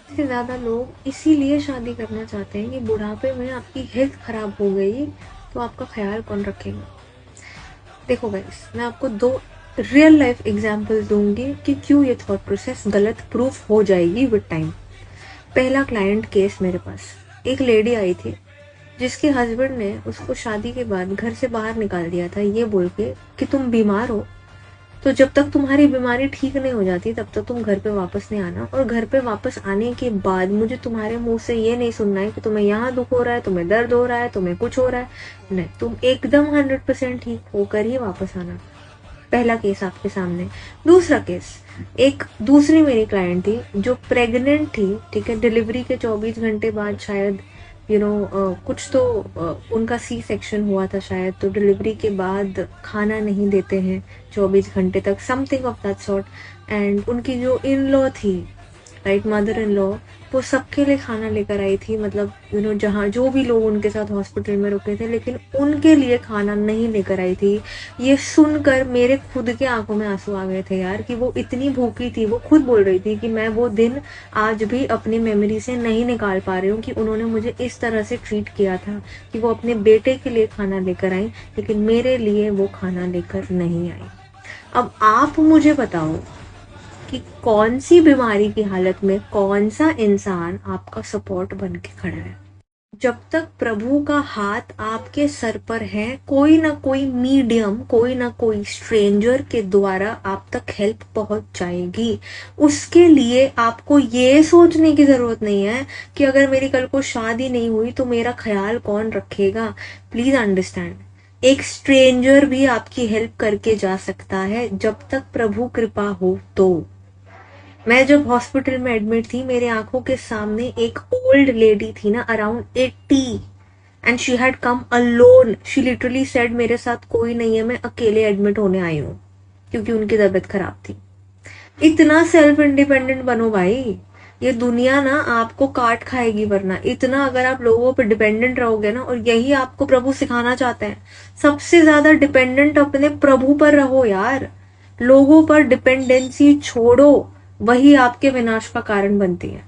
सबसे ज्यादा लोग इसीलिए शादी करना चाहते हैं कि बुढ़ापे में आपकी हेल्थ खराब हो गई तो आपका ख्याल कौन रखेगा। देखो गाइस, मैं आपको 2 रियल लाइफ एग्जांपल्स दूंगी कि क्यों ये थॉट प्रोसेस गलत प्रूफ हो जाएगी विद टाइम। पहला क्लाइंट केस मेरे पास, एक लेडी आई थी जिसके हस्बैंड ने उसको शादी के बाद घर से बाहर निकाल दिया था ये बोल के कि तुम बीमार हो, तो जब तक तुम्हारी बीमारी ठीक नहीं हो जाती तब तक तुम घर पे वापस नहीं आना, और घर पे वापस आने के बाद मुझे तुम्हारे मुंह से ये नहीं सुनना है कि तुम्हें यहाँ दुख हो रहा है, तुम्हें दर्द हो रहा है, तुम्हें कुछ हो रहा है। नहीं, तुम एकदम 100% ठीक होकर ही वापस आना। पहला केस आपके सामने। दूसरा केस, एक दूसरी मेरी क्लाइंट थी जो प्रेग्नेंट थी, ठीक है, डिलीवरी के 24 घंटे बाद शायद कुछ तो उनका सी सेक्शन हुआ था शायद, तो डिलीवरी के बाद खाना नहीं देते हैं 24 घंटे तक, something of that sort. And उनकी जो इन लॉ थी, राइट, मदर इन लॉ, वो सबके लिए खाना लेकर आई थी, मतलब जहाँ जो भी लोग उनके साथ हॉस्पिटल में रुके थे, लेकिन उनके लिए खाना नहीं लेकर आई थी। ये सुनकर मेरे खुद के आंखों में आंसू आ गए थे यार, कि वो इतनी भूखी थी। वो खुद बोल रही थी कि मैं वो दिन आज भी अपनी मेमोरी से नहीं निकाल पा रही हूँ कि उन्होंने मुझे इस तरह से ट्रीट किया था, कि वो अपने बेटे के लिए खाना लेकर आई लेकिन मेरे लिए वो खाना लेकर नहीं आई। अब आप मुझे बताओ कि कौन सी बीमारी की हालत में कौन सा इंसान आपका सपोर्ट बन के खड़ा है। जब तक प्रभु का हाथ आपके सर पर है, कोई ना कोई मीडियम, कोई ना कोई स्ट्रेंजर के द्वारा आप तक हेल्प पहुंच जाएगी। उसके लिए आपको ये सोचने की जरूरत नहीं है कि अगर मेरी कल को शादी नहीं हुई तो मेरा ख्याल कौन रखेगा। प्लीज अंडरस्टैंड, एक स्ट्रेंजर भी आपकी हेल्प करके जा सकता है जब तक प्रभु कृपा हो तो। मैं जब हॉस्पिटल में एडमिट थी, मेरे आंखों के सामने एक ओल्ड लेडी थी ना, around 80, and she had come alone. She literally said मेरे साथ कोई नहीं है, मैं अकेले एडमिट होने आई हूँ, क्योंकि उनकी तबीयत खराब थी। इतना सेल्फ इंडिपेंडेंट बनो भाई, ये दुनिया ना आपको काट खाएगी, वरना इतना अगर आप लोगों पर डिपेंडेंट रहोगे ना, और यही आपको प्रभु सिखाना चाहते हैं, सबसे ज्यादा डिपेंडेंट अपने प्रभु पर रहो यार। लोगों पर डिपेंडेंसी छोड़ो, वही आपके विनाश का कारण बनती है।